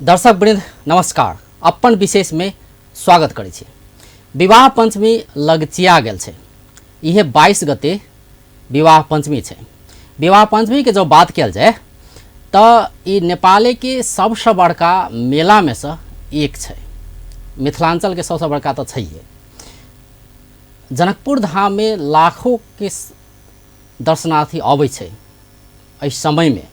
दर्शक वृंद नमस्कार। अपन विशेष में स्वागत करै छी। विवाह पंचमी लगचिया गेल छै। इहे 22 गते विवाह पंचमी छै। विवाह पंचमी के जो बात किया जाए तो ये नेपाल के सबसे बड़का मेला में से एक छै। मिथिलांचल के सबसे बड़का तो छैहे। जनकपुर धाम में लाखों के दर्शनार्थी आबै छै इस समय में,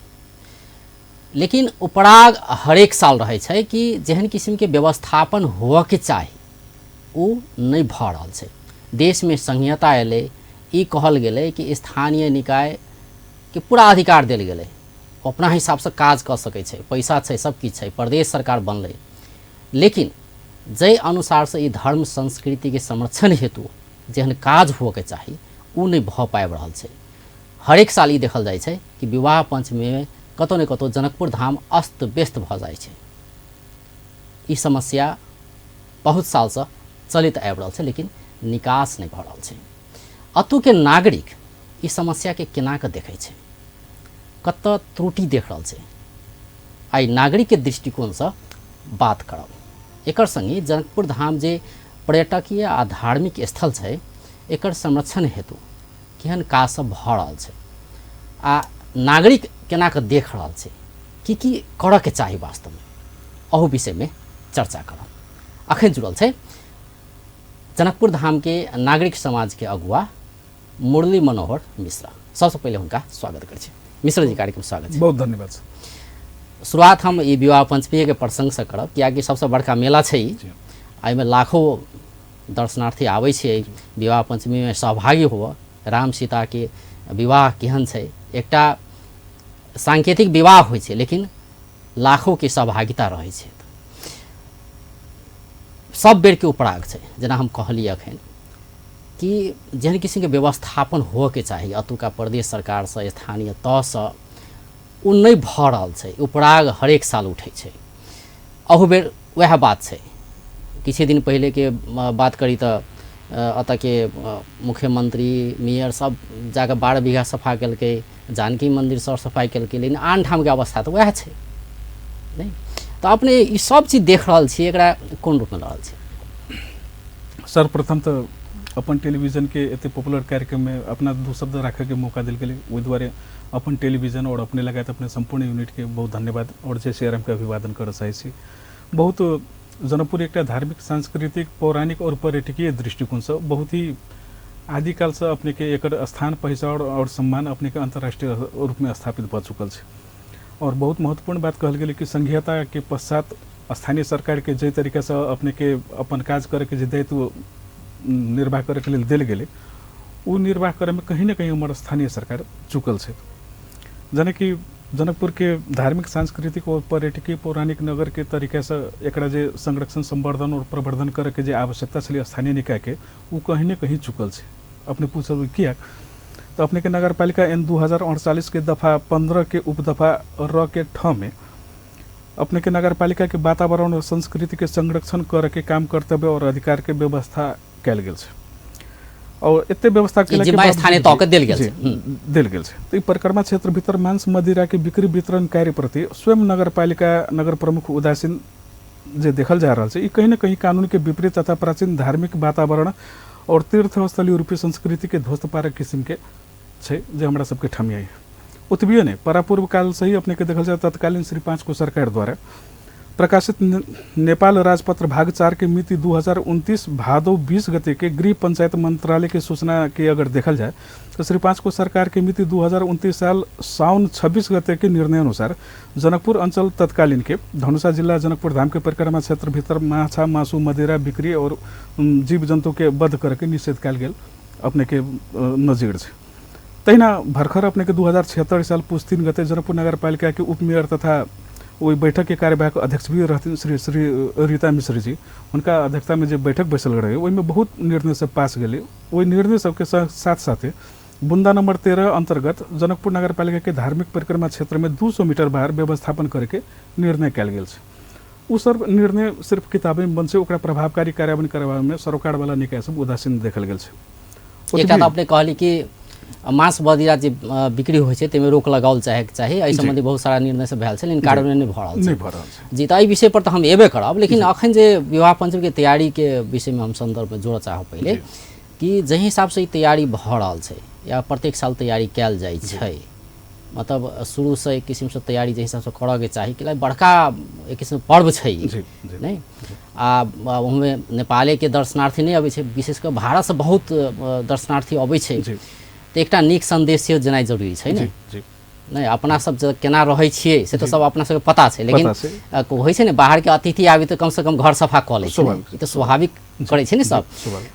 लेकिन उपराग हरेक साल रहे छै कि जेहन किस्म के व्यवस्थापन होवे के चाही वो नहीं भ रहल छै। देश में संहिता एले, ई कहल गेलै कि स्थानीय निकाय के पूरा अधिकार देल गेलै, अपना हिसाब से काज कर सकै छै, पैसा छै, सब किछ छै, प्रदेश सरकार बनलै, लेकिन जै अनुसार से ई धर्म संस्कृति के संरक्षण हेतु जेहन काज होवे के चाही वो नहीं भ पाबि रहल छै। हरेक साल ई देखल जाइ छै कि विवाह पंचमी में कतौ न कतौ जनकपुर धाम अस्त व्यस्त भ जाइ छै। ई समस्या बहुत साल से चलित आबि रहल छै, लेकिन निकास नहीं भ रहल छै। अतु के नागरिक ई समस्या के केना के देखै छै, कत त्रुटि देख रहल छै, आई नागरिक के दृष्टिकोण से बात करब। एकर संगे जनकपुर धाम जे पर्यटकीय आ धार्मिक स्थल छै एकर संरक्षण हेतु केहन काज सब भ रहल छै आ नागरिक केना के देख रहल छै, की करऽ के चाही वास्तव में, अहू विषय में चर्चा करब। अखन जुड़ल छै जनकपुर धाम के नागरिक समाज के अगुआ मुरली मनोहर मिश्रा। सबसे पहले उनका स्वागत करै छी। मिश्रा जी, कार्यक्रम स्वागत है। बहुत धन्यवाद। शुरुआत हम ई विवाह पंचमी के प्रसंग से करब, कियाकि सबसे बड़का मेला छै। एहिमे लाखों दर्शनार्थी आबै छै विवाह पंचमी में सहभागी हुआ। राम सीता के विवाह केहन छै, एकटा सांकेतिक विवाह होइ छै, लेकिन लाखों के सहभागिता रहै छै। सब बेर के उपराग छै, जेना हम कहलिए अखन कि जेहन किसी के व्यवस्थापन हो के चाही अतुका प्रदेश सरकार से, स्थानीय तह से, वो नहीं भ रहल छै। उपराग हरेक साल उठै छै। अहू बेर वह बात छै। किछ दिन पहले के बात करी तो अत के मुख्यमंत्री मेयर सब जाकर 12 बीघा सफा कलकै, जानकी मंदिर सर सफाई कलकै, लेकिन आन ठाम के अवस्था तो वह छै नहीं। तो अपने ई सब चीज देख रहल छी, एकरा कोन रूप में रहल छी? सर्वप्रथम तो अपन टेलीविजन के एते पॉपुलर कार्यक्रम में अपना दो शब्द रखे के मौका दिल गेलै, ओहि दुआरे अपन टेलीविजन और अपने लगायत अपने संपूर्ण यूनिट के बहुत धन्यवाद और जे शेयर के अभिवादन कर चाहै छी। बहुत जनकपुर एक धार्मिक, सांस्कृतिक, पौराणिक और पर्यटकीय दृष्टिकोण से बहुत ही आदिकाल से अपने के एक स्थान, पहचान और सम्मान अपने के अंतर्राष्ट्रीय रूप में स्थापित भ चुकल है। और बहुत महत्वपूर्ण बात कहल गेलै कि संघीयता के पश्चात स्थानीय सरकार के जे तरीका से अपने के अपन काज करे के जे दायित्व निर्वाह करे के लेल देल गेलै, वो निर्वाह करे में कहीं न कहीं हमारे स्थानीय सरकार चुकल है। जाने कि जनकपुर के धार्मिक, सांस्कृतिक और पर्यटकीय पौराणिक नगर के तरीका से एकरा जे संरक्षण, संवर्धन और प्रवर्धन करे के जे आवश्यकता छलै स्थानीय निकाय के, वो कहीं न कहीं चुकल है। अपने पूछल किया तो अपने के नगर पालिका एन 2048 के दफा 15 के उपदफा र के ठ में अपने के नगर पालिका के वातावरण और संस्कृति के संरक्षण करे के काम, कर्तव्य और अधिकार के व्यवस्था कैल गेल छै। और एते व्यवस्था के स्थानीय तह के देल गेल छै। तो परिक्रमा क्षेत्र भीतर मांस मदिरा के बिक्री वितरण कार्य प्रति स्वयं नगर पालिका, नगर प्रमुख उदासीन जे देखल जा रहा है, ये कहीं न कहीं कानून के विपरीत तथा प्राचीन धार्मिक वातावरण और तीर्थस्थलीय रूपी संस्कृति के ध्वस्त पारक किस्म के छै, जो हमारा सबके ठमियाई है। उतबिये ने परापूर्व काल से ही अपने के देखल जाए तत्कालीन श्री 5 को सरकार द्वारा प्रकाशित नेपाल राजपत्र भाग 4 के मिति 2029 भादौ 20 गते के गृह पंचायत मंत्रालय के सूचना के अगर देखल जाए तो श्री 5 को सरकार के मिति 2029 साल साउन 26 गते के निर्णय अनुसार जनकपुर अंचल तत्कालीन के धनुषा जिला जनकपुर धाम के परिक्रमा क्षेत्र भीतर माछा, मासु, मदिरा बिक्री और जीव जंतु के वध करके निषेध कल गेल अपने के नजीर से। तहिना भर्खर अपने के 2076 साल पुस 3 गते जनकपुर नगर पालिका के उप मेयर तथा वही बैठक के कार्यवाहक अध्यक्ष भी रहथिन श्री रीता मिश्र जी, उनका अध्यक्षता में जो बैठक बैसल रहे वही में बहुत निर्णय सब पास गए। वही निर्णय सबके साथ साथ बुंदा नंबर 13 अंतर्गत जनकपुर नगर पालिका के धार्मिक परिक्रमा क्षेत्र में 200 मीटर बाहर व्यवस्थापन करके निर्णय कल गेल छै। उ सब निर्णय सिर्फ किताबे में बन छै, ओकरा प्रभावकारी कार्यान्वयन करबा में सरकार वाला निकाय सब उदासीन देखल गेल छै। एकटा अपने कहली कि मांस मदिरा जे बिक्री होइ छै ताहिमे रोक लगाओल चाही एहि सम्बन्धी बहुत सारा निर्णय सब भेल छै लेकिन कार्यान्वयन नहि भऽ रहल छै जी। तऽ एहि विषय पर तऽ हम एबे करब, लेकिन अखन जे विवाह पंचमी के तैयारी के विषय में हम संदर्भ में जोड़ऽ चाहब पहिले कि जहि हिसाब से ई तैयारी भऽ रहल छै या प्रत्येक साल तैयारी कयल जाइ छै, मतलब शुरू से एक किस्म से तैयारी जे हिसाब से करऽ के चाही, कि बड़का एक किस्म पर्व छै नहीं आ ओहिमे नेपाले के दर्शनार्थी नहीं अबै छै, विशेष कर भारत से बहुत दर्शनार्थी अबै छै, तो एकटा नीक संदेश जेनाइ जरूरी छै नहीं। अपना सब जे केना रहै छियै से तो सब अपना सबके पता छै, लेकिन होइ छै ने बाहर के अतिथि आबी तो कम से कम घर सफा कऽ लै छै, ई तो स्वाभाविक करै छै ने सब।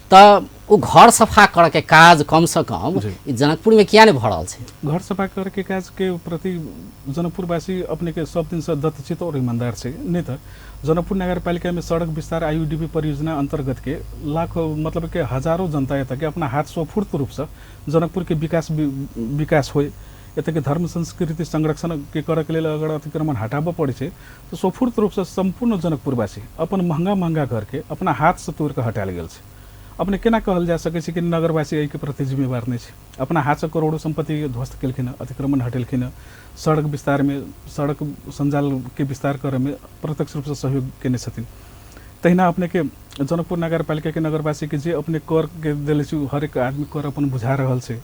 तऽ ओ घर सफा करऽ के काज कम से कम जनकपुर में किया नहीं भऽ रहल छै? घर सफा करऽ के काज के प्रति जनकपुरवासी अपने के सब दिन से दत्तचित और ईमानदार छै। नहीं तो जनकपुर नगर पालिका में सड़क विस्तार IUDP परियोजना अंतर्गत के लाखों मतलब के हजारों जनता एतऽ के अपना हाथ स्वफूर्त रूप से जनकपुर के विकास होय, एतऽ के धर्म संस्कृति संरक्षण के करऽ के लेल अगर अतिक्रमण हटाबऽ पड़े छै तो स्वफूर्त रूप से संपूर्ण जनकपुरवासी अपन महंगा घर के अपना हाथ से तोड़ के हटायल गेल छै। अपने केना कहल जा सकै छै कि नगरवासी एहि के प्रति जिम्मेवार नहीं छै? अपना हाथ से करोड़ों संपत्ति ध्वस्त केलखिन, अतिक्रमण हटेलखिन, सड़क विस्तार में सड़क संजाल के विस्तार करे में प्रत्यक्ष रूप से सहयोग केने छथिन। तहिना अपने के जनकपुर नगर पालिका के नगरवासी के जे अपने कर के देले छै, हर एक आदमी कर अपन बुझा रहल छै,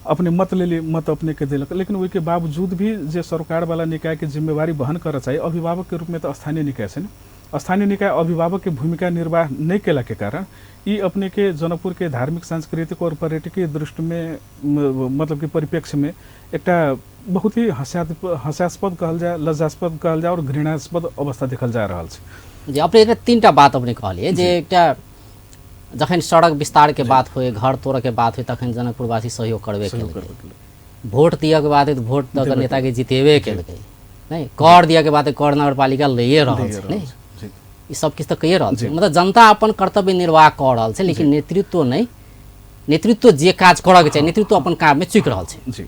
अपने मत लेली मत अपने के दिलक, लेकिन ओहि के बावजूद भी जे सरकार वाला निकाय के जिम्मेवारी वहन करऽ चाहिए अभिभावक के रूप में तो स्थानीय निकाय छै। स्थानीय निकाय अभिभावक के भूमिका निर्वाह नहीं केला के कारण ये अपने के जनकपुर के धार्मिक सांस्कृतिक और पर्यटकीय दृष्टि में मतलब कि परिप्रेक्ष्य में एक बहुत ही हास्यास्पद कहल जाए, लज्जास्पद कहल जाए और घृणास्पद अवस्था देखल जा रहा है जी। अपने तीनटा बात अपने कहलिए जे एकटा जखन सड़क विस्तार के बात होए, घर तोड़े के बात होए, तखन जनकपुरवासी सहयोग करबे केलकै, वोट दिया के बाद वोट दऽ कऽ नेता के जितेबे केलकै, नहीं कर दिया के बाद कर नगरपालिका लइए रहल छै, नहीं ई सब किछु तऽ कहिए रहल छै, मतलब जनता अपन कर्तव्य निर्वाह कऽ रहल छै, लेकिन नेतृत्व नहीं, नेतृत्व जे काज करऽ के चाही नेतृत्व अपन काम में चूक रहल छै जी।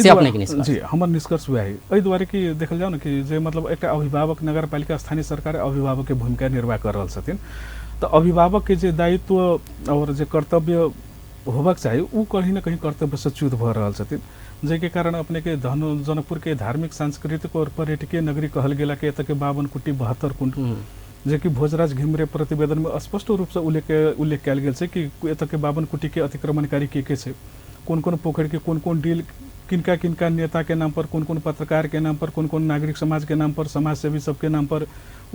से अपने के निष्कर्ष जी हमर निष्कर्ष वह है एहि दुआरे कि देखल जाओ ना कि जे मतलब एक अभिभावक नगरपालिका स्थानीय सरकार अभिभावक के भूमिका निर्वाह कर रहल छथिन, तो अभिभावक के जे दायित्व और जे कर्तव्य होबाक चाही उ कहीं ना कहीं कर्तव्य से च्युत भऽ रहल छथिन, जेके कारण अपने के जनकपुर के धार्मिक सांस्कृतिक और पर्यटकीय नगरी कहल गेला के एतऽ के 52 कुटी 72 कुंड जे कि भोजराज घिमरे प्रतिवेदन में स्पष्ट रूप से उल्लेख कयल गेल छै कि एतऽ के 52 कुटी के अतिक्रमणकारी के छै, कौन कौन पोखर के कौन डील किनका नेता के नाम पर, कौन पत्रकार के नाम पर, कौन नागरिक समाज के नाम पर, समाज सेवी सबके नाम पर,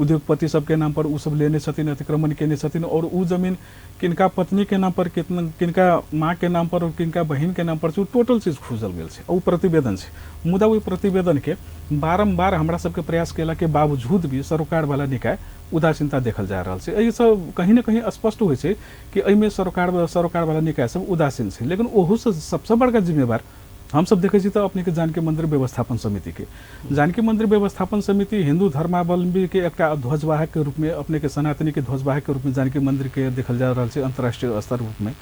उद्योगपति सबके नाम पर उ सब लेने छथिन, अतिक्रमण केने छथिन, और उ जमीन किनका पत्नी के नाम पर, किनका माँ के नाम पर और किनका बहन के नाम पर छै, टोटल चीज खुजल गेल छै, उ प्रतिवेदन छै। मुदा ओहि प्रतिवेदन के बारम्बार हमरा सबके प्रयास केला के बावजूद भी सरकार वाला निकाय उदासीनता देखल जा रहल छै। एहि सब कहीं ना कहीं स्पष्ट होइ छै कि एहिमे सरकार वाला निकाय सब उदासीन छै, लेकिन ओहू से सबसे बड़का जिम्मेवार हम सब देखे तो अपने के जानकी मंदिर व्यवस्थापन समिति के। जानकी मंदिर व्यवस्थापन समिति हिंदू धर्मावलंबी के एक ध्वजवाहक के रूप में, अपने के सनातनी के ध्वजवाहक के रूप में जानकी मंदिर के देखल जा रहा है अंतर्राष्ट्रीय स्तर रूप में,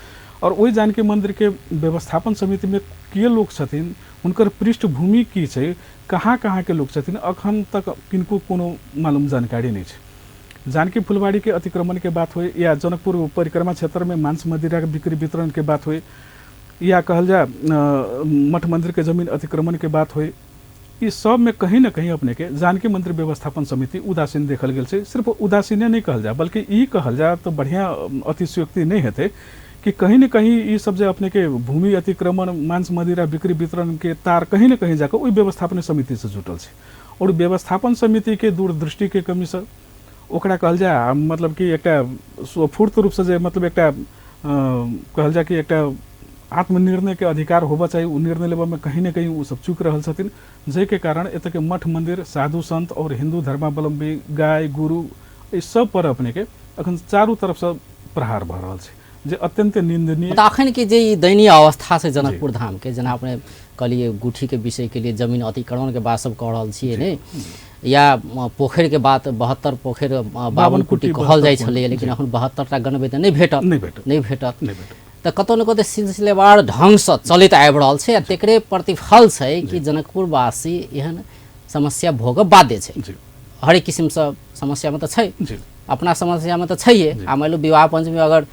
और वही जानकी मंदिर के व्यवस्थापन समिति में के लोग छथिन, उनकर पृष्ठभूमि की छै, कहाँ के लोग छथिन, अखन तक किनको कोनो मालूम जानकारी नहीं है। जानकी फुलवाड़ी के अतिक्रमण के बात हुई या जनकपुर परिक्रमा क्षेत्र में मांस मदिरा के बिक्री वितरण के बात हुई या कहल जाए मठ मंदिर के जमीन अतिक्रमण के बात हुई, इस सब में कहीं ना कहीं अपने के जानकी मंदिर व्यवस्थापन समिति उदासीन देखल गेल छै। सिर्फ उदासीने नहीं कहल जाए बल्कि ई कहल जाए तो बढ़िया अतिशयोक्ति नहीं हेतै कि कहीं ना कहीं ये सब जो अपने के भूमि अतिक्रमण मांस मदिरा बिक्री वितरण के तार कहीं ना कहीं जाकर वही व्यवस्थापन समिति से जुटल छै, और व्यवस्थापन समिति के दूरदृष्टि के कमी से ओकरा कहल जाए मतलब कि एक स्वफूर्त रूप से मतलब एक कहल जाए कि एक आत्मनिर्णय के अधिकार होबा चाहिए, उ निर्णय लेबा में कहीं ना कहीं वो सब चूक रहल छथिन, जे के कारण एतऽ के मठ मंदिर, साधु संत और हिंदू धर्मावलंबी गाय गुरु इस सब पर अपने के अखन चारों तरफ से प्रहार भऽ रहल छै, जे अत्यंत निंदनीय। अखन के जे दयनीय अवस्था से जनकपुर धाम के, जेना अपने कहलिए गुठी के विषय के लिए जमीन अतिक्रमण के बात सब कह रहल छियै ने, या पोखर के बात 72 पोखर 52 कुटी कहल जाइ छलै, लेकिन अखन 72टा गणबे तऽ नहीं भेटत तो कतौ न कतौ सिलसिलेवार ढंग से चलित आबि रहल छै, तेकरे प्रतिफल छै कि जनकपुरवासी एहन समस्या भोगब बाध्य छै। हरेक किस्म से समस्या में तो छै, अपना समस्या में तो छैहे। आ मान लो विवाह पंचमी अगर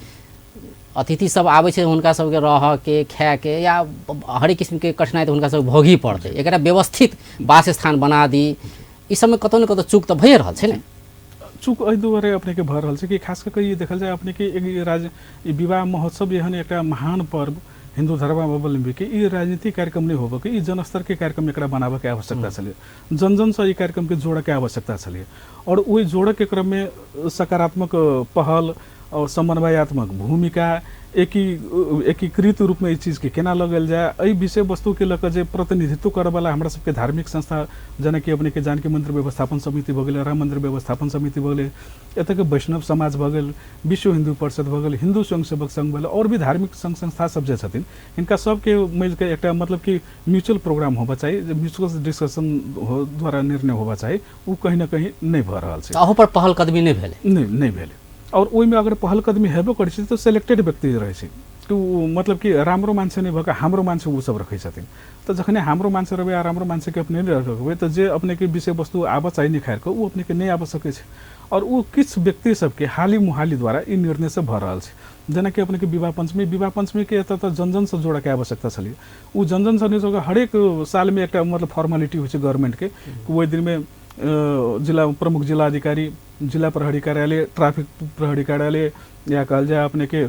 अतिथि सब आबै छै हुनका सबके रह के खाए के या हरेक किस्म के कठिनाई तो हुनका सब भोगी पड़तै, एकरा व्यवस्थित वासस्थान बना दी, ई सब में कतौ न कतौ चूक तो भए रहल छै ने। चूक एहि दुआरे अपने के भऽ रहल छै कि खास करके ये देखल जाए अपने के ई विवाह महोत्सव एहन एकटा महान पर्व हिंदू धर्मावलंबी के ई राजनीतिक कार्यक्रम नहीं होबे के, ई जनस्तर के कार्यक्रम एकरा बनाबे के आवश्यकता छलै, जन जन से ई कार्यक्रम के जोड़े के आवश्यकता छलै और ओहि जोड़े के क्रम में सकारात्मक पहल और समन्वयात्मक भूमिका एकीकृत रूप में इस चीज के केना लगल जाए, एहि विषय वस्तु के लऽ कऽ जे प्रतिनिधित्व करऽ वाला हमरा सबके धार्मिक संस्था जेना कि अपने के जानकी मंदिर व्यवस्थापन समिति भऽ गेल, राम मंदिर व्यवस्थापन समिति भऽ गेल, एतऽ के वैष्णव समाज भऽ गेल, विश्व हिंदू परिषद भऽ गेल, हिंदू स्वयंसेवक संघ भऽ गेल और भी धार्मिक संघ संस्था सब जे छथिन हिनका सबके मिल के एकटा मतलब कि म्यूचुअल प्रोग्राम होबा चाहिए, म्यूचुअल डिस्कशन द्वारा निर्णय होबा चाहिए, वो कहीं ना कहीं नहीं भऽ रहल छै। अहू पर पहल कदमी नहीं भेलै, नहीं भेलै और ओहि में अगर पहल कदमी हेबो करै छै तो सिलेक्टेड व्यक्ति रहै छै कि मतलब कि राम्रो मान्छे नहीं भऽ हाम्रो मान्छे उ सब रखै छथिन, तो जखने हाम्रो मान्छे रहबै आ राम्रो मान्छे के अपने नहीं रखबै तो जे अपने के विषय वस्तु आबऽ चाहिए निखार के उ अपने के नहीं आबऽ सकै छै और उ किछ व्यक्ति सबके हाली मुहाली द्वारा ई निर्णय से भऽ रहल छै। जेना कि अपने के विवाह पंचमी के एतऽ तऽ जन जन से जोड़े के आवश्यकता छलै, उ जन जन से नहीं हरेक साल में एकटा मतलब फॉर्मेलिटी होइ छै गवर्नमेंट के, ओहि दिन में जिला प्रमुख जिलाधिकारी, जिला प्रहरी कार्यालय, ट्रैफिक प्रहरी कार्यालय या कहल जाए अपने के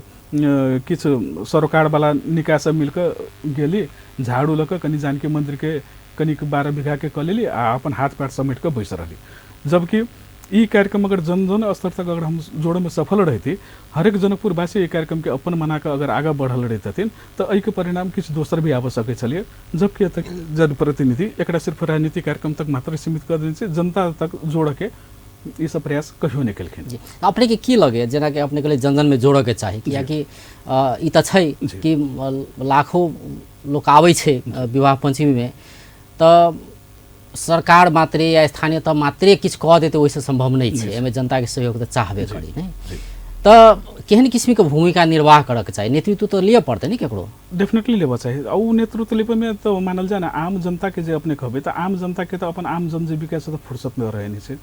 किछ सरोकार वाला निकाय सब मिलकर गेली झाड़ू लऽ कऽ कनी जानकी मंदिर के कनिक 12 बीघा के कऽ लेली आ अपन हाथ पैर समेट कऽ बैस रहली। जबकि ई कार्यक्रम अगर जन जन स्तर तक अगर हम जोड़े में सफल रहती, हरेक जनकपुरवासी ई कार्यक्रम के अपन मना के अगर आगे बढ़ल रहथिन तो एहि के परिणाम किछु दोसर भी आबऽ सकै छलिए। जबकि एतऽ जनप्रतिनिधि एकरा सिर्फ राजनीतिक कार्यक्रम तक मात्र सीमित कर देने छै, जनता तक जोड़े के ई सब प्रयास कहियो नहीं केलखिन। अपने के की लगे जेना कि अपने के जन जन में जोड़े के चाही, कियाकि ई तऽ छै कि लाखों लोग आबै छै विवाह पंचमी में, तो सरकार मात्रे या स्थानीय तह मात्रे किछु कह देते वैसे संभव नहीं छै, एहिमे जनता के सहयोग तो चाहबे करी नहीं, तो केहन किस्म के भूमिका निर्वाह करे के चाहिए, नेतृत्व तो लिए पड़ते नहीं केकरो, डेफिनेटली लेबा चाहिए और उ नेतृत्व लेबे में तो मानल जाए ना आम जनता के जे अपने कहबे तो आम जनता के तो अपन आम जनजीविका से तो फुर्सत में रहे नहीं छै,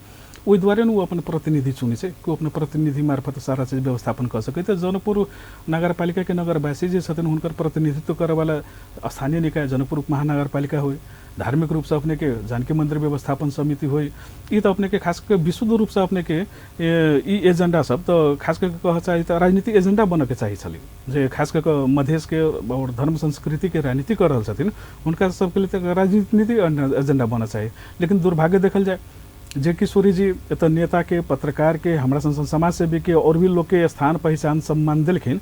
ओहि दुआरे ने अपन प्रतिनिधि चुने छै कि अपन प्रतिनिधि मार्फत सारा चीज व्यवस्थापन कर सकै। तो जनकपुर नगरपालिका के नगरवासी जे छथिन हुनकर प्रतिनिधित्व करे वाला स्थानीय निकाय जनकपुर महानगरपालिका हो, धार्मिक रूप से अपने के जानकी मंदिर व्यवस्थापन समिति हो, ये तो अपने के खास कर विशुद्ध रूप से अपने के ई एजेंडा सब तो खास करके कह चाहिए तो राजनीतिक एजेंडा बन के चाहिए छलै, जे खास करके मधेश के और धर्म संस्कृति के राजनीति कर रहल छथिन हुनका सबके लिए तो राजनीतिक एजेंडा बना चाहिए। लेकिन दुर्भाग्य देखल जाए जे किशोरी जी एतऽ नेता के, पत्रकार के, हमरा समाज सेवी के और भी लोग के स्थान पहचान सम्मान देलखिन,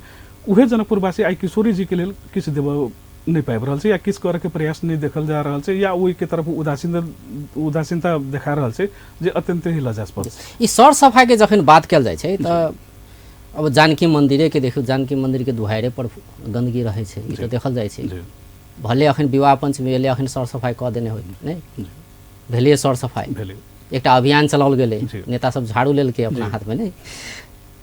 उहे जनकपुरवासी आई किशोरी जी के लिए किछु देबऽ नहीं पाबि रहल छै या किछु करे के प्रयास नहीं देखल जा रहल छै या ओहि के तरफ उदासीनता देखा रहल छै जे अत्यंत ही लज्जास्पद। ई सर सफाई के जखन बात कल जाय छै तऽ अब जानकी मंदिरे के देखियो, जानकी मंदिर के दुहारे पर गंदगी रहे छै, ई तो देखल जाय छै, भले अखन विवाह पंचमी एले अखन सर सफाई कऽ देने होय नहीं भेलिए, सर सफाई भेलै, एकटा अभियान चलाओल गेलै, नेता सब झाड़ू लेलकै अपना हाथ में नहीं,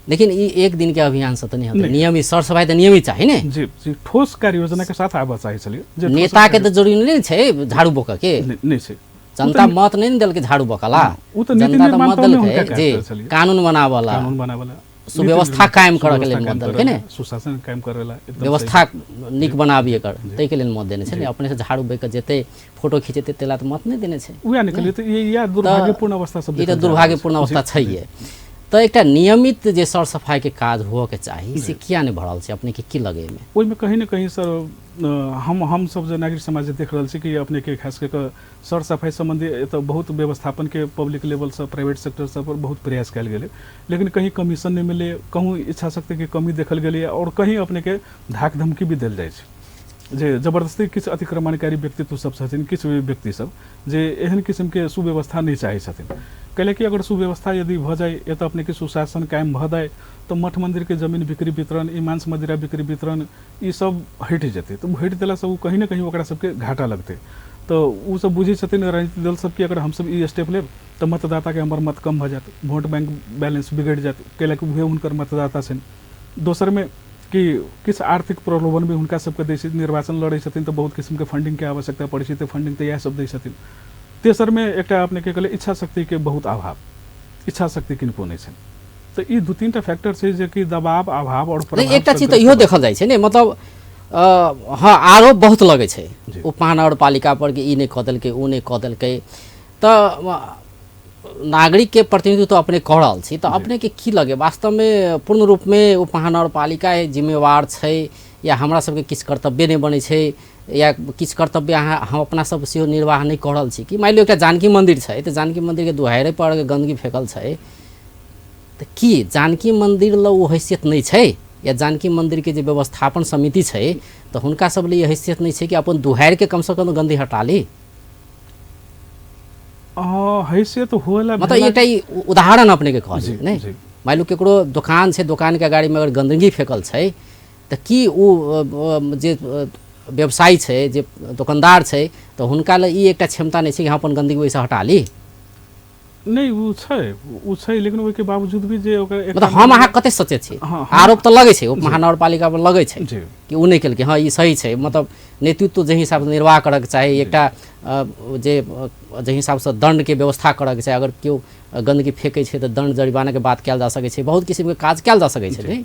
लेकिन ये एक दिन के अभियान से तो नहीं होता, नियमित सर सफाई तो नियमित चाहिए ने जी जी, ठोस कार्य योजना के साथ आबऽ चाहिए छलिए। नेता के तो जरूरी नहीं छै झाड़ू बोका के, नहीं छै, जनता मत नहीं देल के झाड़ू बोकाला, उ तो नीति निर्माण देल जी कानून बनावला सुव्यवस्था कायम करे के लिए मत देल के ने, सुशासन कायम करेला व्यवस्था नीक बनाबी एकर तै के लेल मत देने छै ने, अपने से झाड़ू बेक जेते फोटो खींचते तेला तो मत नहीं देने छै, उया निकले तो ये दुर्भाग्यपूर्ण अवस्था सब, ई तो दुर्भाग्यपूर्ण अवस्था छै। तो एक नियमित जे सर सफाई के काज हो के चाहिए से किया नहीं भरल छै, अपने के की लगे में ओहि में कहीं ना कहीं सर हम सब जो नागरिक समाज देख रहा कि अपने के खास करके सर सफाई संबंधी तो बहुत व्यवस्थापन के पब्लिक लेवल से प्राइवेट सेक्टर सब पर बहुत प्रयास कल गए, लेकिन कहीं कमीशन नहीं मिले, कहूँ इच्छा शक्ति के कमी देखल गई और कहीं अपने के धाक धमकी भी दिल जाए जे जबरदस्ती किछु अतिक्रमणकारी व्यक्तित्व सब छथिन, किछु व्यक्ति सब जे एहन किस्म के सुव्यवस्था नहीं चाहे छथिन, कैले कि अगर सुव्यवस्था यदि भ जाए या तो अपने के सुशासन कायम भ जाए तो मठ मंदिर के जमीन बिक्री वितरण, ई मांस मदिरा बिक्री वितरण ई सब हट जेते, तो हट दिला से कहीं ना कहीं ओकरा सबके घाटा लगते, तो उ सब बुझे छथिन राजनीतिक दल सब कि अगर हम सब ई स्टेप लेब तो मतदाता के हमर मत कम भ जात, वोट बैंक बैलेंस बिगड़ जात, कैले कि उहे हुनकर मतदाता छन। दोसर में कि किछु आर्थिक प्रलोभन भी हुनका सबके दै छै, निर्वाचन लड़ै छथिन तो बहुत किस्म के फंडिंग के आवश्यकता पड़ै छै, तो फंडिंग तो इएह सब दै छथिन। तेसर में एकटा अपने के कहले इच्छा शक्ति के बहुत अभाव, इच्छा शक्ति किनको नहीं छै, तो ई दू तीन टा फैक्टर छै जे कि दबाव अभाव और नहीं, एकटा चीज तो इहो देखल जाइ छै ने, मतलब हाँ आरोप बहुत लगै छै उप महानगरपालिका पर कि ई नहीं कऽ देलकै ऊ नहीं कऽ देलकै। तऽ नागरिक के प्रतिनिधित्व तो अपने कह रहल छी, तो अपने के की लगे वास्तव में पूर्ण रूप में उप महानगरपालिका जिम्मेवार छै या हमरा सबके किछु कर्तव्य नहीं बनै छै या किछु कर्तव्य हम अपना सब सेहो निर्वाह नहीं कऽ रहल छी कि मान लियो एकटा जानकी मंदिर छै तऽ जानकी मंदिर के दुहारे पर गंदगी फेकल छै तऽ की जानकी मंदिर ल ओ हैसियत नहीं छै या जानकी मंदिर के जे व्यवस्थापन समिति छै तऽ हुनका सब लिए हैसियत नहीं छै कि अपन दुहार के कम से कम गंदगी हटा ली? हैसियत होला मतलब एकटा उदाहरण अपने के कहलिए नहीं, मान लो केकरो दुकान छै, दुकान के अगाडि में अगर गंदगी फेकल छै तऽ की ओ जे व्यवसायी छै जे दुकानदार छै तऽ हुनका ल ई एकटा क्षमता नहीं छै कि हम अपन गंदगी वैसे हटा ली? नहीं ऊ छै लेकिन ओहि के बावजूद भी जे ओकर मतलब हम अहाँ कते सचेत छी? आरोप तऽ लगै छै उप महानगरपालिका पर लगै छै कि ऊ नहीं केलकै, हाँ ई सही छै, मतलब नेतृत्व जे हिसाब से निर्वाह करक चाही, एकटा जे हिसाब से दंड के व्यवस्था करक चाही, अगर केओ गंदगी फेंकै छै तऽ दंड जरिमाना के बात कयल जा सकै छै, बहुत किसिम के काज कयल जा सकै छै नहीं,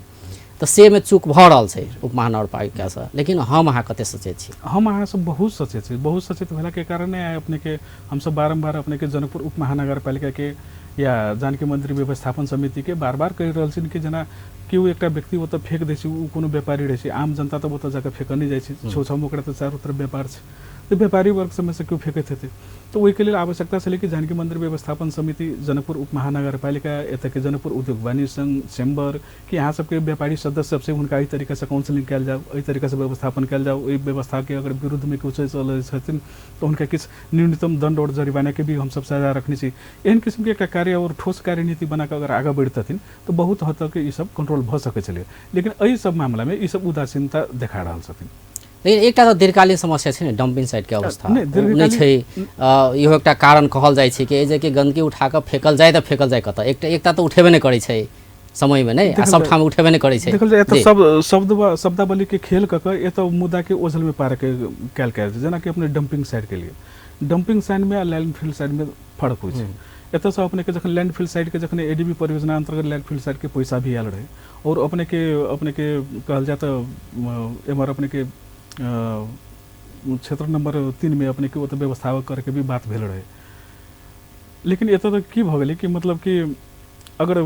तऽ से में चूक भऽ रहल छै उप महानगरपालिका से। लेकिन हम अहाँ कते सचेत छी? हम अहाँ सब बहुत सचेत छी, बहुत सचेत भेला के कारणे अपने के हम सब बारंबार अपने के जनकपुर उप महानगरपालिका के या जानकी मंदिर व्यवस्थापन समिति के बार बार कहि रहल छी कि जेना केओ एकटा व्यक्ति ओतऽ फेंक दै छै, ऊ कोनो व्यापारी रहै छै, आम जनता तऽ ओतऽ जाके फेंक नहीं जाइ छै, छौछाम ओकरा तऽ चारों तरफ व्यापार छै, तो व्यापारी वर्ग समय से क्यों फेंकैत हेतै? तो ओहि के लेल आवश्यकता छलै कि जानकी मंदिर व्यवस्थापन समिति जनकपुर उप महानगरपालिका एतऽ के जनकपुर उद्योग वाणिज्य संघ चैम्बर कि यहाँ सबके व्यापारी सदस्य सबसे हुनका एहि तरीका से काउंसलिंग कयल जाओ, एहि तरीका से व्यवस्थापन कयल जाओ, ओहि व्यवस्था के अगर विरुद्ध में कुछ चलै छथिन तो हुनका किछु न्यूनतम दंड और जरिमाना के भी हम सब सजा रखने छी। एहन किस्म के एकटा कार्य और ठोस कार्यनीति बना के अगर आगे बढ़तथिन तो बहुत हद तक ई सब कंट्रोल भ सकै छलै, लेकिन एहि सब मामला में ई सब उदासीनता देखा रहल छथिन। लेकिन एकटा तऽ दीर्घकालीन समस्या छै ने, डंपिंग साइट के अवस्था नहीं छै, इहो एकटा कारण कहल जाइ छै कि जे कि गंदगी उठा के फेकल जाए तऽ फेकल जाए कतऽ, एकटा तऽ उठेबे नहीं करै छै समय में नहीं, सब ठाम उठेबे नहीं करै छै। देखल जाए तऽ सब शब्दावली के खेल क के एतऽ मुद्दा के ओझल में पार के कयल छै, जेना कि अपने डंपिंग साइट के लिए डंपिंग साइट में लैंडफिल साइट में फर्क होइ छै। एतऽ से अपने के जखन लैंडफिल साइट के जखन एडीबी परियोजना अंतर्गत लैंडफिल साइट के पैसा भी आयल रहे और अपने के कहल जाए तऽ एमहर अपने के क्षेत्र नंबर 3 में अपने के ओतऽ व्यवस्थापक करके भी बात भेल रहे, लेकिन एतऽ तो की भ गेलै कि मतलब कि अगर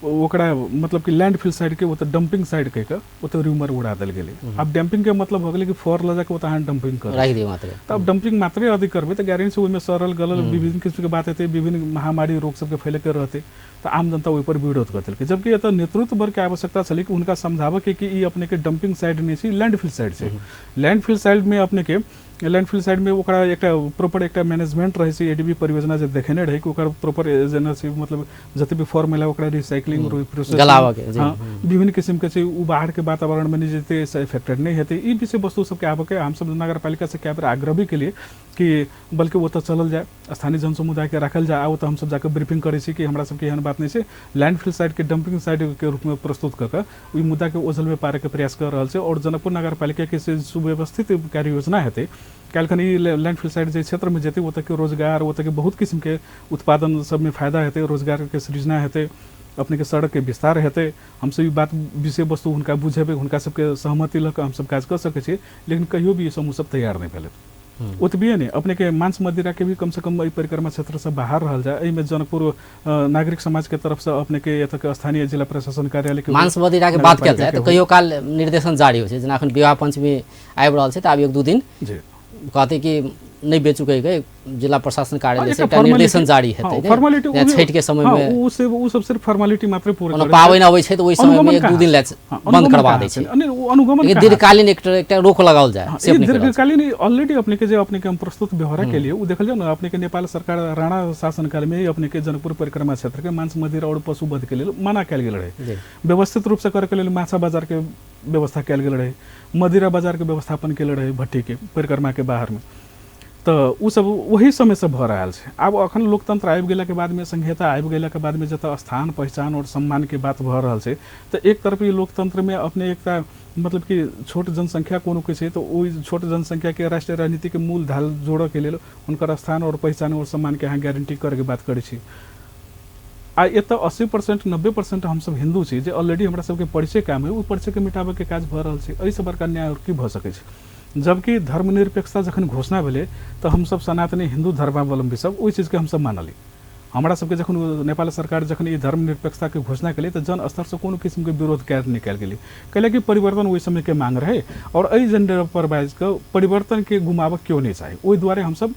ओकरा मतलब कि लैंडफिल साइड के ओतऽ डंपिंग साइड कह के ओतऽ रूमर उड़ा देल गेलै। अब डंपिंग के मतलब भ गेलै कि फोर ल जाके ओतऽ अहाँ डंपिंग कर राखि दियौ मात्र, तऽ अब डंपिंग मात्रे अधिक करबै तऽ गारंटी से ओहिमे सरल गलल विभिन्न किस्म के बात हेतै, विभिन्न महामारी रोग सबके फैले के रहते तऽ आम जनता ओहि पर विरोध कर देलकै। जबकि एतऽ नेतृत्व वर्ग के आवश्यकता छलै कि हुनका समझाबऽ के कि ई अपने के डंपिंग साइड नहीं छै, लैंडफिल साइड छै। लैंडफिल साइड में अपने के लैंडफिल साइड में ओकरा एकटा प्रॉपर एकटा मैनेजमेंट रहे छै, एडीबी परियोजना जे देखेने रहे कि ओकर प्रॉपर जेना छै, मतलब जते भी फॉर्मूला ओकरा रिसाइक्लिंग और प्रोसेस गलावा के विभिन्न किस्म के छै, उ बाहर के वातावरण में नहीं जेते इफेक्टेड नहीं हेतै। ई विषय वस्तु सबके आबऽ के हम सब नगरपालिका से क्या आग्रह भी के लिए कि बल्कि ओतऽ चलल जाए, स्थानीय जन समुदाय के रखल जाए, ओतऽ हम सब जाके ब्रीफिंग करै छी कि हमरा सबके एहन बात नहीं छै, लैंडफिल साइड के डंपिंग साइड के रूप में प्रस्तुत कर के ओहि मुद्दा के ओझल में पारे के प्रयास कर रहल छै। और जनकपुर नगरपालिका के से सुव्यवस्थित कार्य योजना हेतै, काल्हिखन ई लैंडफिल साइड जे क्षेत्र में जेतै ओतऽ के रोजगार, ओतऽ के बहुत किस्म के उत्पादन सब में फायदा हेतै, रोजगार के सृजना हेतै, अपने के सड़क के विस्तार हेतै। हम सब ई बात विषय वस्तु हुनका बुझेबै, हुनका सबके सहमति लऽ कऽ हम सब काज कर सकै छी, लेकिन कहियो भी ई समूह सब तैयार नहीं भेलै। ओतबिए नहीं अपने के मांस मदिरा के भी कम से कम परिक्रमा क्षेत्र से बाहर रहल जाए। एहिमे जनकपुर नागरिक समाज के तरफ से अपने के एतऽ के स्थानीय जिला प्रशासन कार्यालय के मांस मदिरा के बात कयल जाए तऽ कहियो काल निर्देशन जारी होइ छै, जेना अखन विवाह पंचमी आबि रहल छै तऽ आब 1-2 दिन कहते कि नहीं बेचू कहि के जिला प्रशासन कार्यालय से एकटा निर्देशन जारी हेतै, या छठ के समय में उ सब सिर्फ फॉर्मेलिटी मात्र पूरा करे, पाबनि अबै छै तऽ ओहि समय में 1-2 दिन ले बंद करवा दै छै। अनुगमन ये दीर्घकालीन एकटा रोक लगाओल जाए से अपने दीर्घकालीन ऑलरेडी अपने के जे अपने के हम प्रस्तुत व्यवहार के लिए उ देखल जाए ना, अपने के नेपाल सरकार राणा शासन काल में अपने के जनकपुर परिक्रमा क्षेत्र के मांस मदिरा और पशु वध के लिए मना कयल गेल रहे, व्यवस्थित रूप से करे के लिए माछा बाजार के व्यवस्था कयल गेल रहे, मदिरा बाजार के व्यवस्थापन कयल रहे भट्टी के परिक्रमा के बाहर में। तो उ सब वही समय से भ रहल छै। आब अखन लोकतंत्र आबि गेला के बाद में, संहिता आबि गेला के बाद में जतऽ स्थान पहचान और सम्मान के बात भ रहल छै तो एक तरफ ई लोकतंत्र में अपने एकटा मतलब कि छोट जनसंख्या कोनो के छै तो ओहि छोट जनसंख्या के राष्ट्रीय राजनीति के मूल ढाल जोड़ऽ के लेल हुनकर स्थान और पहचान और सम्मान के अहाँ गारंटी करे के बात करै छी। आ एतऽ 80% 90% हमसब हिन्दू छी जे ऑलरेडी हमरा सबके परिचय काम है, ओ परिचय के मिटाबे के काज भऽ रहल छै। एहिसँ बड़का न्याय और की भऽ सकै छै? जबकि धर्मनिरपेक्षता जखन घोषणा भेलै तऽ हमसब सनातनी हिन्दू धर्मावलम्बी सब ओहि चीज के हमसब मानली। हमरा सबके जखन नेपाल सरकार जखन ई धर्मनिरपेक्षता के घोषणा केली तऽ जन स्तर से कोनो किस्म के विरोध कैद निकाल गेली, कैले कि परिवर्तन ओहि समय के मांग रहे और एहि जेंडर पर बाइज के परिवर्तन के घुमाव क्यों नहीं चाही। ओहि दुआरे हमसब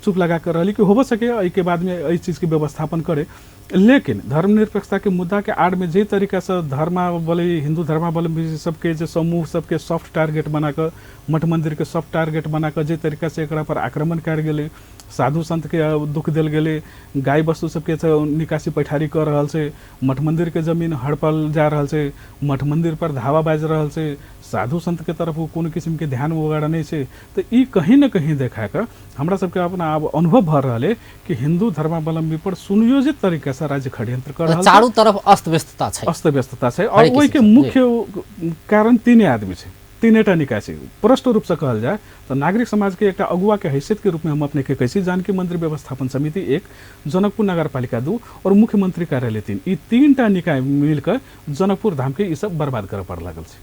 चुप लगा कर रही कि हो सके एहि के बाद में एहि चीज के व्यवस्थापन करे। लेकिन धर्मनिरपेक्षता के मुद्दा के आड़ में जे तरीका से धर्मावलंबी हिंदू धर्मावलंबी सबके जे समूह सबके सॉफ्ट टारगेट बनाकर मठ मंदिर के सॉफ्ट टारगेट बनाकर जे तरीका से एकरा पर आक्रमण कर गेले, साधु संत के दुख दिल गेले, गाय वस्तु सबके निकासी पैठारी कर रहल छै, मठ मंदिर के जमीन हड़पल जा रहल छै, मठ मंदिर पर धावा बाज रहल छै, साधु संत के तरफ कोनो किस्म के ध्यान वगैरह नहीं छै। तो ई कहीं न कहीं देखा कर हमरा सबके अपना अब अनुभव भ रहल है कि हिंदू धर्मावलंबी पर सुनियोजित तरीका से राज्य षड्यंत्र कर रहल, चारू तरफ अस्तव्यस्तता छै, अस्तव्यस्तता छै। और ओहि के मुख्य कारण तीने आदमी छै, तीनेटा निकाय छै। प्रष्ट रूप से कहल जाए तो नागरिक समाज के एक अगुवा के हैसियत के रूप में हम अपने के कैसी जानकी मंदिर व्यवस्थापन समिति 1, जनकपुर नगरपालिका 2 और मुख्यमंत्री कार्यालय 3, ई तीनटा निकाय मिलकर जनकपुर धाम के ई सब बर्बाद करे पड़ लागल छै।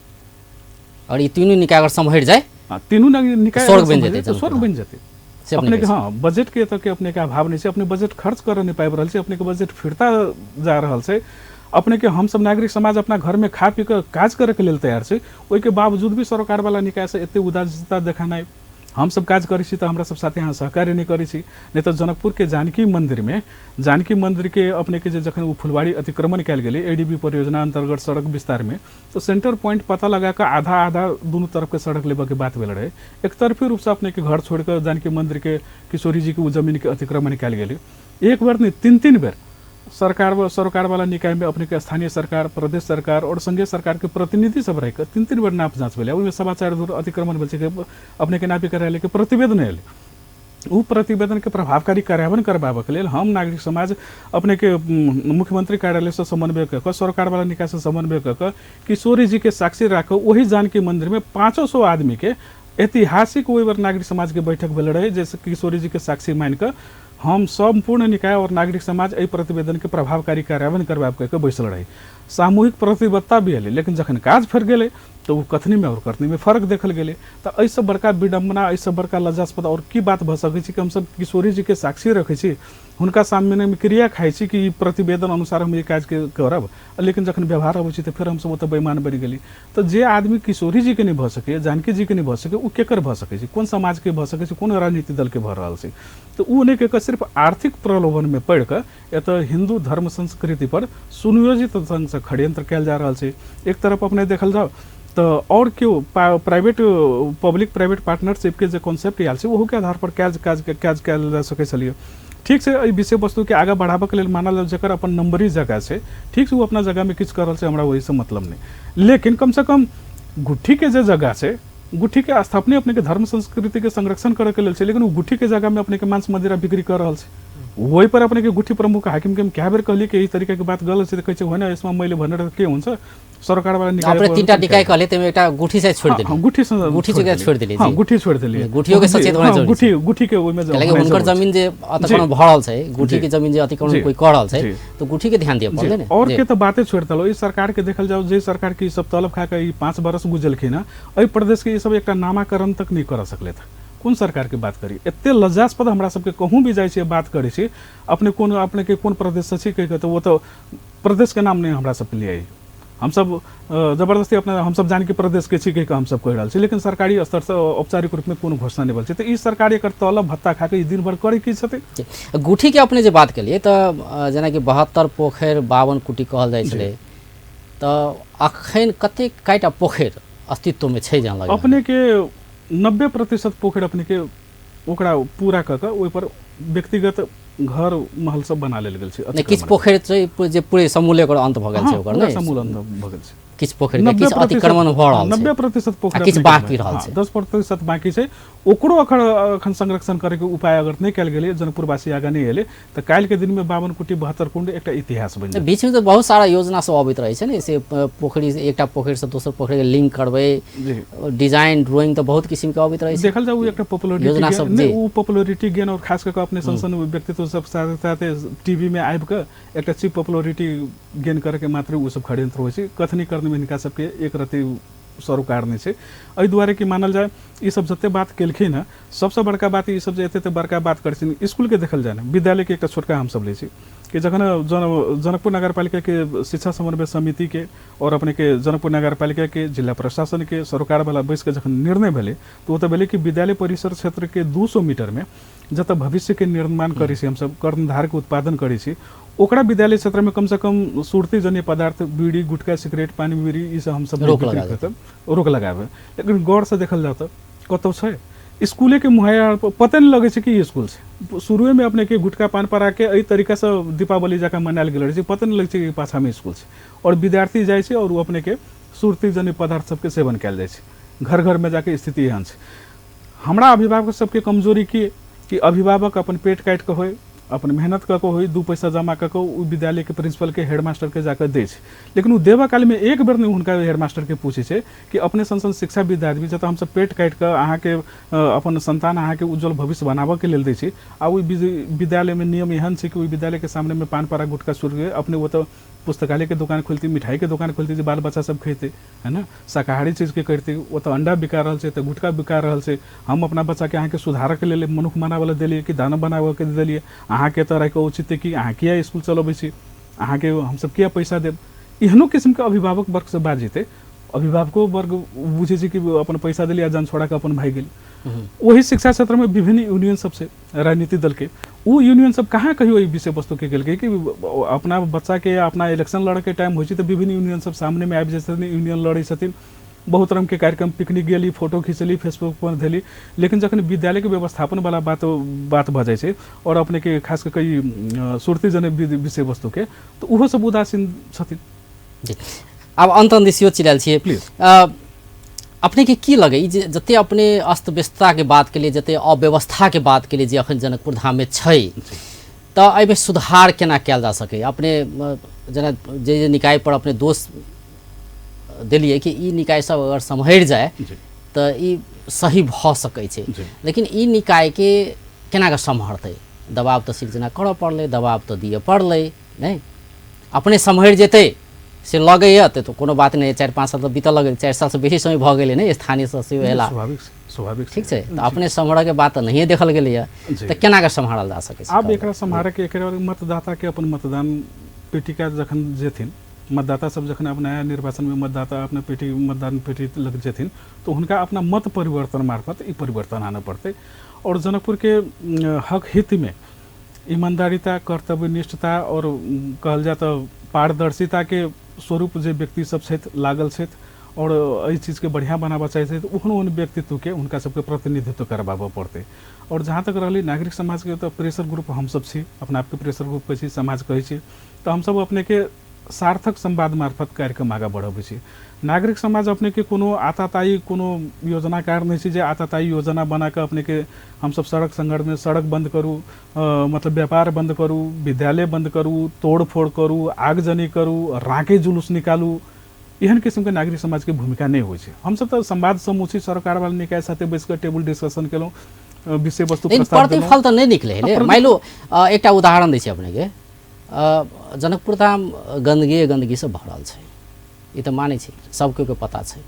और ये तीनों निकाय अगर संभर जाए तीनों निकाय स्वर्ग बन जेतै, स्वर्ग बन जेतै। अपने के हाँ बजट के तक के अपने के अभाव नहीं छै, अपने बजट खर्च कर नहीं पाबि रहल छै, अपने के बजट फिरता जा रहल छै। अपने के हम सब नागरिक समाज अपना घर में खा पी कर काज करे के लेल तैयार छै, ओहि के बावजूद भी सरकार वाला निकाय से एते उदासीनता देखानाइ। हम सब काज करै छी तो हमरा सब साथे यहाँ सहकार्य नहीं करै छी। नहीं तो जनकपुर के जानकी मंदिर के अपने के जखन वो फुलवाड़ी अतिक्रमण कैल गेलै एडीबी परियोजना अंतर्गत सड़क विस्तार में, तो सेंटर पॉइंट पता लगा कर आधा दोनों तरफ के सड़क लेबे के बात भेल रहे। एक तरफी रूप से अपने के घर छोड़कर जानकी मंदिर के किशोरी जी के वो जमीन के अतिक्रमण कैल गेलै। एक बार नहीं 3 बेर सरकार वाला निकाय में अपने के स्थानीय सरकार, प्रदेश सरकार और संघीय सरकार के प्रतिनिधि सब रह 3 बेर नाप जांच भेलै। ओहिमे 4.5 दूर अतिक्रमण भेल छै, अपने के नापी कार्यालय के प्रतिवेदन आयल। उ प्रतिवेदन के प्रभावकारी कार्यान्वयन करबाबे के लेल हम नागरिक समाज अपने के मुख्यमंत्री कार्यालय से समन्वय कर सरकार वाला निकाय से समन्वय कर किशोरी जी के साक्षी राख वही जानकी मंदिर में 500 आदमी के ऐतिहासिक वही बार नागरिक समाज के बैठक भेल रहे, जैसे किशोरी जी के साक्षी मान कर हम संपूर्ण निकाय और नागरिक समाज एहि प्रतिवेदन के प्रभावकारी कार्यान्वयन करबाब कह बैसल रही। सामूहिक प्रतिबद्धता भी एलै, लेकिन जखन काज फेर गेलै तो वो कथनी में और करनी में फर्क देखल गेलै। तो ऐसे बड़का विडम्बना, ऐसे बड़का लज्जास्पद और की बात भ सकै छै कि हम सब किशोरी जी के साक्षी रखे छी, हुनका सामने में क्रिया खाई छी कि प्रतिवेदन अनुसार हम ये काज के करब, लेकिन जखन व्यवहार अबै छै तो फिर हम सब ओतऽ बेईमान बनि गेली। तो जे आदमी किशोरी जी के नहीं भ सके, जानकी जी के नहीं भ सके, उ केकर भ सकै छै, कोन समाज के भ सकै छै, कोन राजनीतिक दल के भ रहल छै। तो उ नहीं के सिर्फ आर्थिक प्रलोभन में पड़ कर एतऽ हिंदू धर्म संस्कृति पर सुनियोजित ढंग से षड्यंत्र कैल जा रहल छै। एक तरफ अपने देखल जाओ तो और क्यों प्राइवेट पब्लिक प्राइवेट पार्टनरशिप के जो कॉन्सेप्ट आयल छै ओहो के आधार पर काज कैल जा सकै छलिए। ठीक से एहि विषय वस्तु के आगे बढ़ाबे के लेल मानल जकर अपन नंबरी जगह छै, ठीक से वो अपना जगह में किछु कर रहल छै, हमरा वही से मतलब नहीं। लेकिन कम से कम गुट्ठी के जो जगह छै, गुट्ठी के स्थापना अपने के धर्म संस्कृति के संरक्षण करे के लेल छै, लेकिन वो गुट्ठी के जगह में अपने के मांस मदिरा बिक्री कर रहल छै। वही पर अपने के गुट्ठी प्रमुख हाकिम के हम क्या बेर कहली कि इस तरीका के बात गलत छै, कहै छै होइन यसमा मैले भनेर के हुन्छ सरकार वाला निकाय अपने 3टा निकाय कहले तेमे एकटा गुठी से छोड़ देली। हां गुठी जगह छोड़ देली। हां गुठी छोड़ देली। गुठियो के सचेत होना जरूरी। गुठी के ओइ में लेकिन हुनकर जमीन जे अतिक्रमण भ रहल छै, गुठी के जमीन जे अतिक्रमण कोई कर रहल छै, तो गुठी के ध्यान दिए पड़ले ने। और के तो बातें छोड़ देलो। ई सरकार के देखल जाओ, जे सरकार की सब तलब खा के 5 बरस गुजरलखिन ना, एहि प्रदेश के ई सब एकटा नामाकरण तक नहीं कर सकले था। कौन सरकार के बात करी, एते लज्जास्पद हमरा सबके कहूँ भी जाइ छै बात करै छी, अपने के कोन प्रदेश से छी कह के, तो वो तो प्रदेश के नाम नहीं हमरा सब के लिए। हम सब जबरदस्ती अपने हम सब जान के प्रदेश के छी कह हम सब कह रहल छी, लेकिन सरकारी स्तर से औपचारिक रूप में कोनो घोषणा नहीं भेल छै। तो ई सरकार एकर तलब भत्ता खा के दिन भर करे की छथि। गुठी के अपने जे बात केलिए तो जेना कि 72 पोखर 52 कुटी कहल जाइ छले, तो अखन कते काइटा पोखर अस्तित्व में छै जान लगे? अपने के 90% पोखर अपने के ओकरा पूरा क के ओइ पर व्यक्तिगत घर महल सब बना लेल गेल छै। किछ पोखर छै जे पूरे समूले ओकर अंत भ गेल छै, ओकर नहीं समूल अंत भ गेल छै। किछु पोखरि के किछु अतिक्रमण भऽ रहल छै, 90% पोखरि किछु बाकी रहल छै, 10% बाकी छै। ओकरो अखन संरक्षण करे के उपाय अगर नहीं कयल गेलै, जनकपुरवासी आगा नहीं एले तऽ काल्हि के दिन में 52 कुटी 72 कुंड एकटा इतिहास बनि जायत। बीच में तो बहुत सारा योजना सब अबैत रहै छै ने, से पोखरि से एकटा पोखरि से दोसर पोखरि के लिंक करबै, डिजाइन ड्राइंग तो बहुत किस्म के अबैत रहै छै। देखल जाऊ एकटा योजना सब पॉपुलरिटी उ पॉपुलरिटी गेन और खास करके अपने संसन व्यक्तित्व सब साथे टीवी में आबि के एकटा चीप पॉपुलरिटी गेन करे के मात्र उ सब षड्यंत्र होइ छै। कथनी करने में हिनका सबके एक रति सरोकार नहीं छै। एहि दुआरे कि मानल जाए ई सब जते बात केलखिन है, सबसे बड़का बात ई सब जे एते बड़का बात करथिन स्कूल के देखल जाए, विद्यालय के एकटा छोटका हम सब लै छी कि जखन जनकपुर नगरपालिका के शिक्षा समन्वय समिति के और अपने के जनकपुर नगरपालिका के जिला प्रशासन के सरकार वाला बैस के जखन निर्णय भेले तो वो भेले कि विद्यालय परिसर क्षेत्र के 200 मीटर में जत भविष्य के निर्माण करी छी, हम सब कर्णधार के उत्पादन करी छी, ओकरा विद्यालय क्षेत्र में कम से कम सुर्ती जन्य पदार्थ, बीड़ी, गुटखा, सिगरेट, पानी, बीड़ी ई सब हम सब रोक लगावे। लेकिन गौर से देखल जाए तो कतौ छै स्कूले के मुहैया पता नहीं लगे कि स्कूल से शुरू में अपने के गुटखा पान परा के एहि तरीका से दीपावली जका मनायल गेल रहे, पता नहीं लगे कि पाछा में स्कूल से और विद्यार्थी जाए छै और अपने के सुर्ती जन्य पदार्थ सबके सेवन कयल जाए छै। घर घर में जाके स्थिति एहन छै। हमरा अभिभावक सबके कमजोरी कि अभिभावक अपन पेट काटि के होय, अपन मेहनत कऽ के होई, 2 पैसा जमा कऽ के उ विद्यालय के प्रिंसिपल के हेडमास्टर के जाकर दै छै, लेकिन उ देवा काल में एक बेर नहीं हुनका हेडमास्टर के पूछे छै कि अपने संसन शिक्षा विद्यार्थी जतऽ हम सब पेट काटि के अहाँ के अपन संतान अहाँ के उज्जवल भविष्य बनाबऽ के लेल दै छै, आ उ विद्यालय में नियम एहन छै कि उ विद्यालय के सामने में पान परा गुटखा सुर्गे अपने वो तो पुस्तकालय के दुकान खोलती, मिठाई के दुकान खोलती जे बाल बच्चा सब खेते है ना, शाकाहारी चीज के करते, वो तो अंडा बिका रहल छै, तो गुटखा बिका रहल छै। हम अपना बच्चा के अहाँ के सुधारक के लेल मनुख बनावल देलिए कि दाना बनावल के देलिए, अहाँ के तरह के उचित कि अहाँ किया स्कूल चलबै छी, अहाँ के हम सब किया पैसा देब, एहनो किस्म के अभिभावक वर्ग से बात जेते। अभिभावको वर्ग बुझे छै कि अपन पैसा देलिए आ जान छोड़ा के अपन भाई गेल। वही शिक्षा क्षेत्र में विभिन्न यूनियन सब से राजनीतिक दल के उ यूनियन सब कहाँ कहियो ई विषय वस्तु के गेल कि अपना बच्चा के अपना इलेक्शन लड़े के टाइम होइ छै तो विभिन्न यूनियन सब सामने में आबि जाए, यूनियन लड़े छथिन, बहुत रंग के कार्यक्रम, पिकनिक गेली, फोटो खींचली, फेसबुक पर देली, लेकिन जखन विद्यालय के व्यवस्थापन वाला बात भ जाए छै और अपने के खास कर कई सुर्ती जन विषय वस्तु के तो उहो सब उदासीन छथिन। जी अब अंत दिसियो चिलाल छियै प्लीज अपने के की लगे जे जते अपने अस्त व्यस्तता के बात के लिए, जते अव्यवस्था के बात के लिए जे अखन जनकपुर धाम में छै तो एहिमे सुधार केना कयल जा सके? अपने जेना जे निकाय पर अपने दोष दिलिए कि ई निकाय सब अगर सम्हरि जाए तो ई सही भ सकै छै, लेकिन ई निकाय के केना के सम्हरतै? दबाव तो सिर्जना करऽ पड़लै, दबाव तो दिए पड़लै, नहीं अपने सम्हरि जेतै से लगैए तो कोनो बात नहीं, 4-5 साल तो बीतल लगे, 4 साल से बेसी समय भ गेलै नहीं स्थानीय सचिव भेला, स्वाभाविक ठीक छै, तो अपने सम्हरऽ के बात नहीं देखल गेलैए तो केना के सम्हारल जा सकै छै? आब एकरा सम्हारऽ के एकरा मतदाता के अपन मतदान पेटिका जखन जेथिन, मतदाता सब जखन अब नया निर्वाचन में मतदाता अपना पेटी मतदान पेटी लग जेथिन तो हुनका अपना मत परिवर्तन मार्फत ई परिवर्तन आना पड़ते और जनकपुर के हक हित में ईमानदारिता, कर्तव्यनिष्ठता और कहल जाए तो पारदर्शिता के स्वरूप जे व्यक्ति सब छथि लागल छथि और एहि चीज के बढ़िया बनाबऽ चाहै छथि, ओहन व्यक्तित्व के हुनका सबके प्रतिनिधित्व करबाबऽ पड़ते। और जहाँ तक रहलै नागरिक समाज के तो प्रेशर ग्रुप हम सब छी, अपना आपके प्रेशर ग्रुप कहै छी, समाज कहै छी, तो हम सब अपने के सार्थक संवाद मार्फत कार्यक्रम आगा बढ़बै छी। नागरिक समाज अपने के कोनो आताताई कोनो योजनाकार नहीं छै जे आताताई योजना बना के अपने के हम सब सड़क संघर्ष में सड़क बंद करू, मतलब व्यापार बंद करू, विद्यालय बंद करू, तोड़ फोड़ करू, आगजनी करू, राके जुलूस निकालू, एहन किस्म के नागरिक समाज के भूमिका नहीं होइ छै। हम सब तो संवाद समूची सरकार वाला निकाय साथे बैस के टेबल डिस्कशन केलौं, विषय वस्तु प्रस्ताव देलौं, प्रतिफल तो नहीं निकले है। मान लो एकटा उदाहरण दै छी अपने के, जनकपुर धाम गंदगी से भरल छै, ये तो माने छी सबके के पता छै,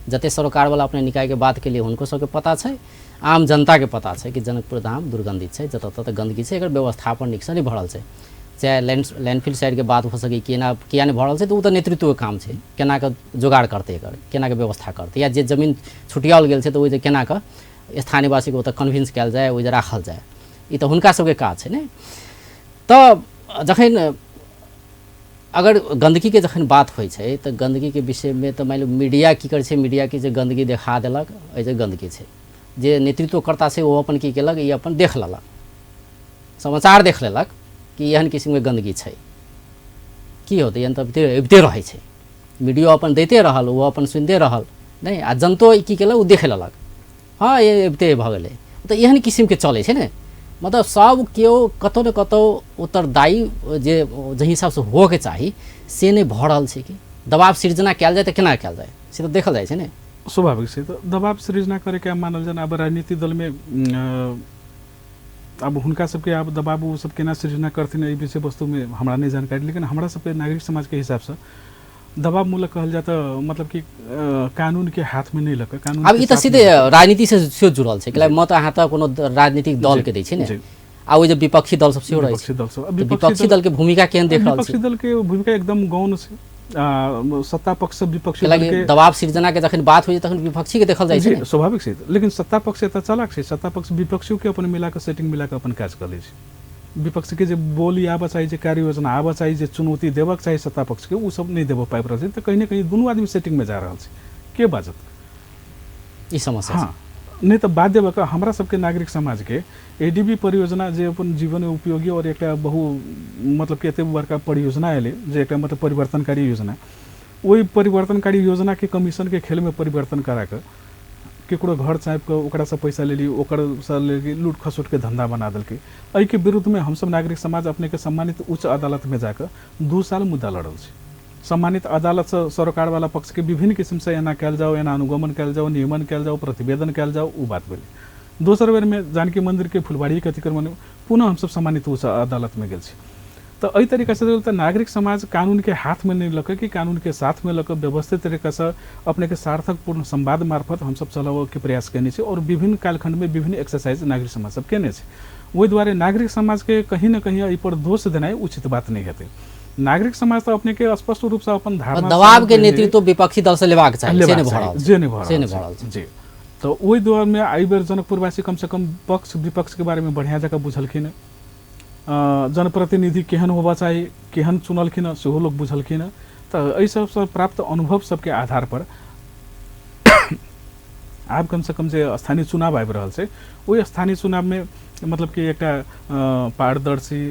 जते सरकार वाला अपने निकाय के बात के लिए हुनको सबके पता छै, आम जनता के पता छै कि जनकपुर धाम दुर्गंधित छै, जतऽ ततऽ गंदगी छै, एकर व्यवस्थापन नीक से नहीं भरल छै। चाहे लैंडफिल साइड के बात हो सके किया नहीं भरल छै, तो वो तो नेतृत्व के काम छै, केना के जोगाड़ करते एकर, केना के व्यवस्था करते, या जे जमीन छुटियाल गेल छै तो ओहि केना के स्थानीय वासी के ओतऽ कन्विंस कयल जाए, ओहि राखल जाए, ई तो हुनका सबके काज छै। नहीं तो जखन अगर गंदगी के जखन बात होइ छै तो गंदगी के विषय में तो मान लो मीडिया की करे छै, मीडिया की जे गंदगी देखा देलक, ऐसे गंदगी छै, जे नेतृत्वकर्ता छै वो अपन की केलक, ये अपन देख लेलक, समाचार देख लेलक कि एहन किस्म के गंदगी छै, की होतै एहन तऽ अबिते रहै छै, मीडियो अपन दैते रहल, वो अपन सुनते रहल नहीं, आ जनतो की केलक वो देखे ललक, हाँ ये एबते भ गेलै। तो एहन किसिम के चलै छै ने, मतलब सब केओ कतौ न कतौ उत्तरदायी जे जहि हिसाब से हो के चाही से नहीं भऽ रहल छै। कि दबाव सृजना कयल जाए तऽ केना कयल जाए से तो देखल जाइ छै ने। स्वाभाविक छै। तो दबाव सृजना करे के मानल जाए अब राजनीति दल में अब हुनका सबके अब दबाव वो सब केना सृजना करथिन एहि विषय वस्तु में हमरा नहीं जानकारी, लेकिन हमरा सबके नागरिक समाज के हिसाब से दबाव मूलक कहल जाए तो मतलब कि कानून के हाथ में नहीं लग कानून अब ई तऽ सीधे राजनीति से जुड़ल छै। म तऽ अहाँ तऽ कोनो राजनीतिक दल के दै छै ने, आ ओ जे विपक्षी दल सब सेहो रहै छै, विपक्षी दल के भूमिका केहन देख रहल छै? विपक्षी दल के भूमिका एकदम गौण छै। सत्ता पक्ष विपक्षी दल के दबाव सृजना के जखन बात होइ छै तखन विपक्षी के देखल जाइ छै। स्वाभाविक छै, लेकिन सत्ता पक्ष एतऽ चलाक छै। सत्ता पक्ष विपक्षियों के अपन मिला के सेटिंग मिला के अपन काज कर लै छै। विपक्ष के जे बोली आबऽ चाही, जे कार्य योजना आबऽ चाही, जे चुनौती देबक चाही सत्ता पक्ष के, वो सब नहीं देबऽ पाबि रहल छै। तऽ कहीं ना कहीं दुनू आदमी सेटिंग में जा रहल छै। के बाजत ई समस्या? हाँ, नहीं तो बाध्य बक हमरा सबके नागरिक समाज के एडीबी परियोजना जे अपन जीवन में उपयोगी और एक बहु मतलब कि एते बड़का परियोजना एले जे एक मतलब परिवर्तनकारी योजना, वही परिवर्तनकारी योजना के कमीशन के खेल में परिवर्तन करा के केकरो घर चाप के ओकरा से पैसा ले ली, ओकर से ले लूट खसोट के धंधा बना देलकै। एहि के विरुद्ध में हम सब नागरिक समाज अपने के सम्मानित उच्च अदालत में जाकर 2 साल मुद्दा लड़ल छै। सम्मानित अदालत से सरकार वाला पक्ष के विभिन्न किस्म से एना कयल जाओ, एना अनुगमन कयल जाओ, नियमन कयल जाओ, प्रतिवेदन कयल जाओ, उ बात भेलै। दोसर बेर में जानकी मंदिर के फुलबाड़ी के अतिक्रमण पुनः हम सब सम्मानित उच्च अदालत में गेल छी। तो एहि तरीका से नागरिक समाज कानून के हाथ में नहीं लके कि कानून के साथ में लके व्यवस्थित तरीका से अपने के सार्थकपूर्ण संवाद मार्फत हम सब चलावे के प्रयास करने छी और विभिन्न कालखंड में विभिन्न एक्सरसाइज नागरिक समाज सब केने छी। वही द्वारे नागरिक समाज के कहीं न कहीं एहि पर दोष देनाइ उचित बात नहीं हेतै। नागरिक समाज तो अपने के स्पष्ट रूप से अपन धारणा दबाव के नेतृत्व विपक्षी दल से लेबाक चाही, से नहीं भऽ रहल जी। तो वही दौर में एहि बेर जनकपुरवासी कम से कम पक्ष विपक्ष के बारे में बढ़िया जगह बुझलखिन। जनप्रतिनिधि केहन होबा चाही, केहन चुनलखिन सेहो लोग बुझलखिन। तो एहि सब प्राप्त अनुभव सबके आधार पर आब कम से कम जे स्थानीय चुनाव आबि रहल छै, ओहि स्थानीय चुनाव में मतलब कि एकटा पारदर्शी,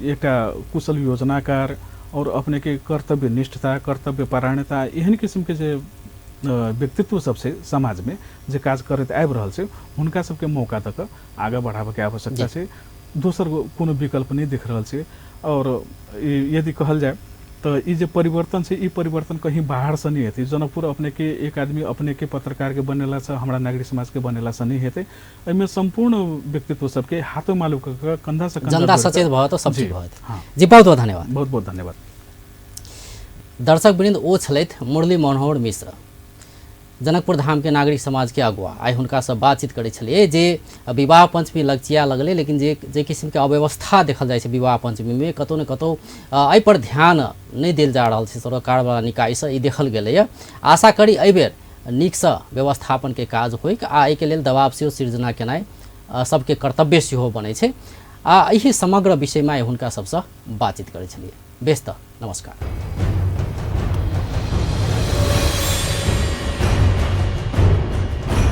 एकटा कुशल योजनाकार और अपने के कर्तव्य निष्ठता, कर्तव्य परायणता एहन किस्म के जे व्यक्तित्व सबसे समाज में जे काज करैत आबि रहल छै, हुनका सबके मौका दऽ कऽ आगाँ बढ़ाबऽ के आवश्यकता छै। दोसर कोनो विकल्प नहीं दिख रहल छै। और यदि कहल जाए तो ई जे परिवर्तन छै, ई परिवर्तन कहीं बाहर से नहीं हेतै। जनकपुर अपने के एक आदमी अपने के पत्रकार के बनेला से, हमरा नागरिक समाज के बनेला से नहीं हेतै। एहिमे संपूर्ण व्यक्तित्व सबके हाथों मालू के कंधा से कंधा जनता सचेत भयो तो सब चीज भएत। जी बहुत बहुत धन्यवाद। बहुत बहुत धन्यवाद। दर्शक वृंद ओ छलथि मुरली मनोहर मिश्र, जनकपुर धाम के नागरिक समाज के अगुआ। आइ हुनका से बातचीत करै छलिए जे विवाह पंचमी लगचिया लगले, लेकिन जे किस्म के अव्यवस्था देखल जाइ छै विवाह पंचमी में, कतौ न कतौ एहि पर ध्यान नहीं देल जा रहल छै सरकार वाला निकाय से, ई देखल गेलै। आशा करी एहि बेर नीक से व्यवस्थापन के काज होइ आ एहि के लेल दबाव सेहो सृजना केनाइ सबके कर्तव्य सेहो बनै छै। आ एहि समग्र विषय में हुनका सबसे बातचीत करै छलिए। बेस्त नमस्कार।